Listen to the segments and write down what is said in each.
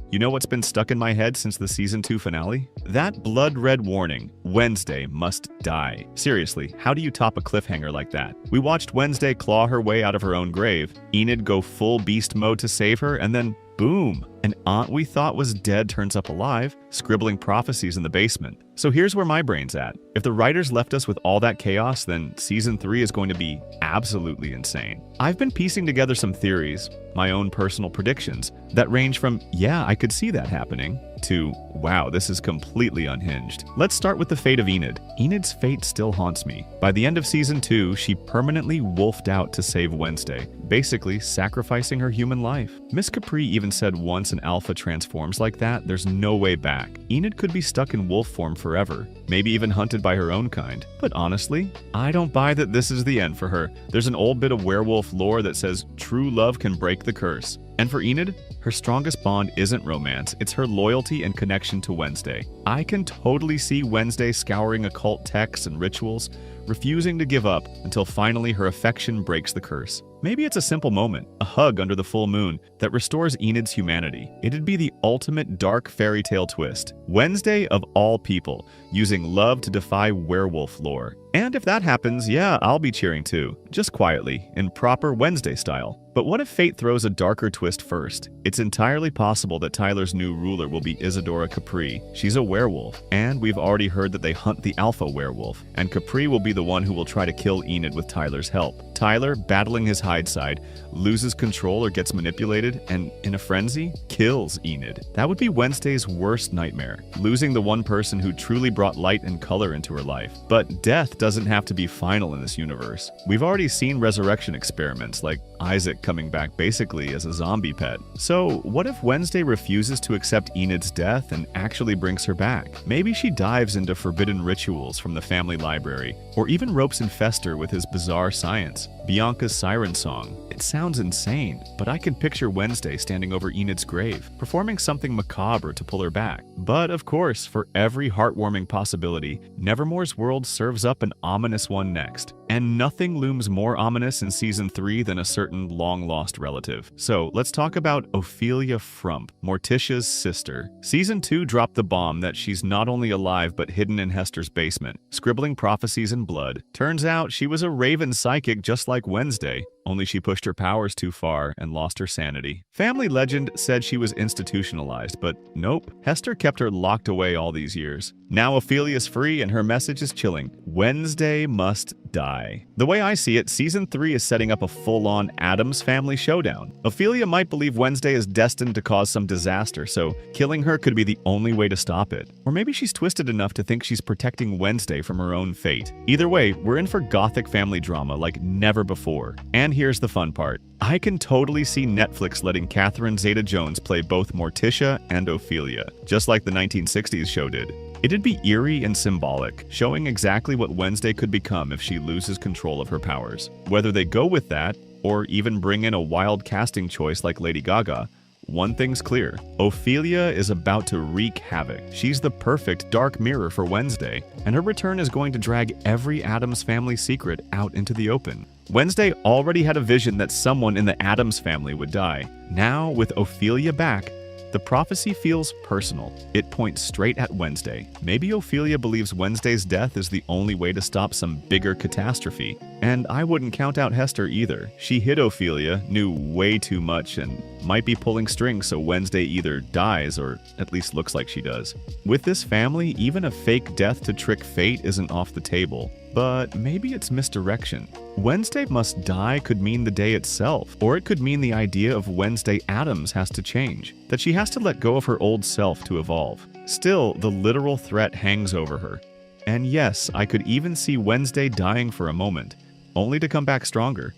You know what's been stuck in my head since the season 2 finale? That blood red warning, Wednesday must die. Seriously, how do you top a cliffhanger like that? We watched Wednesday claw her way out of her own grave, Enid go full beast mode to save her, and then boom, an aunt we thought was dead turns up alive, scribbling prophecies in the basement. So here's where my brain's at. If the writers left us with all that chaos, then season 3 is going to be absolutely insane. I've been piecing together some theories, my own personal predictions, that range from, yeah, I could see that happening, to, wow, this is completely unhinged. Let's start with the fate of Enid. Enid's fate still haunts me. By the end of season 2, she permanently wolfed out to save Wednesday, basically sacrificing her human life. Miss Capri even said once an alpha transforms like that, there's no way back. Enid could be stuck in wolf form forever, maybe even hunted by her own kind. But honestly, I don't buy that this is the end for her. There's an old bit of werewolf lore that says true love can break the curse. And for Enid, her strongest bond isn't romance, it's her loyalty and connection to Wednesday. I can totally see Wednesday scouring occult texts and rituals, refusing to give up until finally her affection breaks the curse. Maybe it's a simple moment, a hug under the full moon, that restores Enid's humanity. It'd be the ultimate dark fairy tale twist. Wednesday, of all people, using love to defy werewolf lore. And if that happens, yeah, I'll be cheering too. Just quietly, in proper Wednesday style. But what if fate throws a darker twist first? It's entirely possible that Tyler's new ruler will be Isadora Capri. She's a werewolf, and we've already heard that they hunt the alpha werewolf, and Capri will be the one who will try to kill Enid with Tyler's help. Tyler, battling his hide side, loses control or gets manipulated, and in a frenzy, kills Enid. That would be Wednesday's worst nightmare, losing the one person who truly brought light and color into her life. But death doesn't have to be final in this universe. We've already seen resurrection experiments, like Isaac coming back basically as a zombie pet. So what if Wednesday refuses to accept Enid's death and actually brings her back? Maybe she dives into forbidden rituals from the family library, or even ropes in Fester with his bizarre science. Bianca's siren song. It sounds insane, but I can picture Wednesday standing over Enid's grave, performing something macabre to pull her back. But of course, for every heartwarming possibility, Nevermore's world serves up an ominous one next. And nothing looms more ominous in season 3 than a certain long-lost relative. So let's talk about Ophelia Frump, Morticia's sister. Season 2 dropped the bomb that she's not only alive but hidden in Hester's basement, scribbling prophecies in blood. Turns out she was a raven psychic just like Wednesday, only she pushed her powers too far and lost her sanity. Family legend said she was institutionalized, but nope, Hester kept her locked away all these years. Now Ophelia's free and her message is chilling. Wednesday must die. The way I see it, season 3 is setting up a full-on Addams family showdown. Ophelia might believe Wednesday is destined to cause some disaster, so killing her could be the only way to stop it. Or maybe she's twisted enough to think she's protecting Wednesday from her own fate. Either way, we're in for gothic family drama like never before. And here's the fun part. I can totally see Netflix letting Catherine Zeta-Jones play both Morticia and Ophelia, just like the 1960s show did. It'd be eerie and symbolic, showing exactly what Wednesday could become if she loses control of her powers. Whether they go with that, or even bring in a wild casting choice like Lady Gaga, one thing's clear. Ophelia is about to wreak havoc. She's the perfect dark mirror for Wednesday, and her return is going to drag every Addams family secret out into the open. Wednesday already had a vision that someone in the Addams family would die. Now, with Ophelia back, the prophecy feels personal. It points straight at Wednesday. Maybe Ophelia believes Wednesday's death is the only way to stop some bigger catastrophe. And I wouldn't count out Hester either. She hid Ophelia, knew way too much, and might be pulling strings so Wednesday either dies or at least looks like she does. With this family, even a fake death to trick fate isn't off the table. But maybe it's misdirection. Wednesday must die could mean the day itself, or it could mean the idea of Wednesday Addams has to change, that she has to let go of her old self to evolve. Still, the literal threat hangs over her. And yes, I could even see Wednesday dying for a moment, only to come back stronger.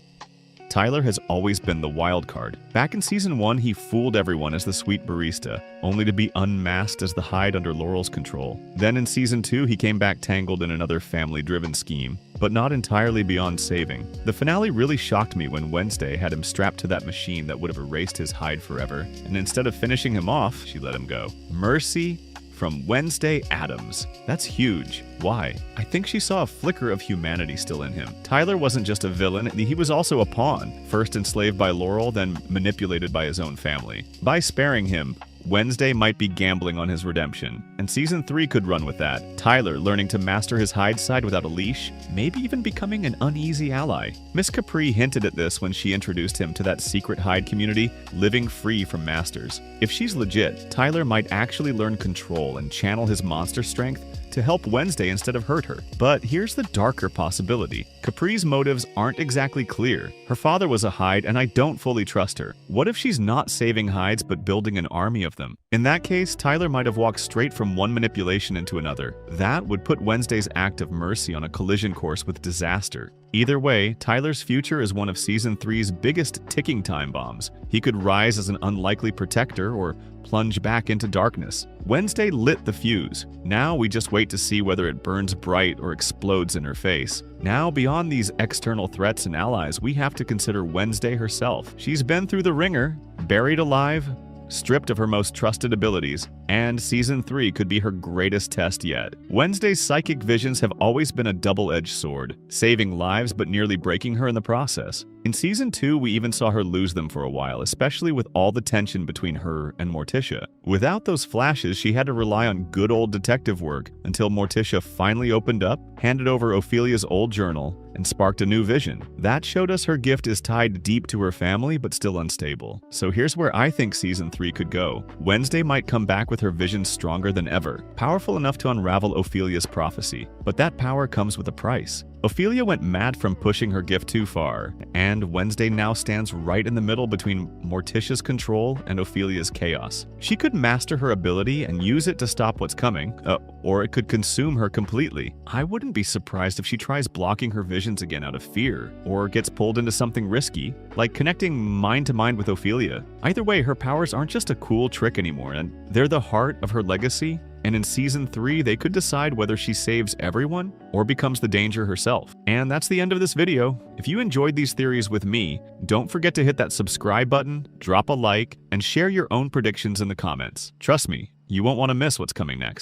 Tyler has always been the wild card. Back in season 1, he fooled everyone as the sweet barista, only to be unmasked as the Hyde under Laurel's control. Then in season 2, he came back tangled in another family-driven scheme, but not entirely beyond saving. The finale really shocked me when Wednesday had him strapped to that machine that would have erased his hide forever, and instead of finishing him off, she let him go. Mercy from Wednesday Addams. That's huge. Why? I think she saw a flicker of humanity still in him. Tyler wasn't just a villain, he was also a pawn, first enslaved by Laurel, then manipulated by his own family. By sparing him, Wednesday might be gambling on his redemption, and Season 3 could run with that. Tyler learning to master his hide side without a leash, maybe even becoming an uneasy ally. Miss Capri hinted at this when she introduced him to that secret hide community, living free from masters. If she's legit, Tyler might actually learn control and channel his monster strength to help Wednesday instead of hurt her. But here's the darker possibility. Capri's motives aren't exactly clear. Her father was a hide, and I don't fully trust her. What if she's not saving hides but building an army of them? In that case, Tyler might have walked straight from one manipulation into another. That would put Wednesday's act of mercy on a collision course with disaster. Either way, Tyler's future is one of Season 3's biggest ticking time bombs. He could rise as an unlikely protector or plunge back into darkness. Wednesday lit the fuse. Now we just wait to see whether it burns bright or explodes in her face. Now, beyond these external threats and allies, we have to consider Wednesday herself. She's been through the ringer, buried alive, stripped of her most trusted abilities, and Season 3 could be her greatest test yet. Wednesday's psychic visions have always been a double-edged sword, saving lives but nearly breaking her in the process. In Season 2, we even saw her lose them for a while, especially with all the tension between her and Morticia. Without those flashes, she had to rely on good old detective work until Morticia finally opened up, handed over Ophelia's old journal, and sparked a new vision. That showed us her gift is tied deep to her family but still unstable. So here's where I think Season 3 could go. Wednesday might come back with her vision stronger than ever, powerful enough to unravel Ophelia's prophecy. But that power comes with a price. Ophelia went mad from pushing her gift too far, and Wednesday now stands right in the middle between Morticia's control and Ophelia's chaos. She could master her ability and use it to stop what's coming, or it could consume her completely. I wouldn't be surprised if she tries blocking her visions again out of fear, or gets pulled into something risky, like connecting mind to mind with Ophelia. Either way, her powers aren't just a cool trick anymore, and they're the heart of her legacy. And in Season 3, they could decide whether she saves everyone or becomes the danger herself. And that's the end of this video. If you enjoyed these theories with me, don't forget to hit that subscribe button, drop a like, and share your own predictions in the comments. Trust me, you won't want to miss what's coming next.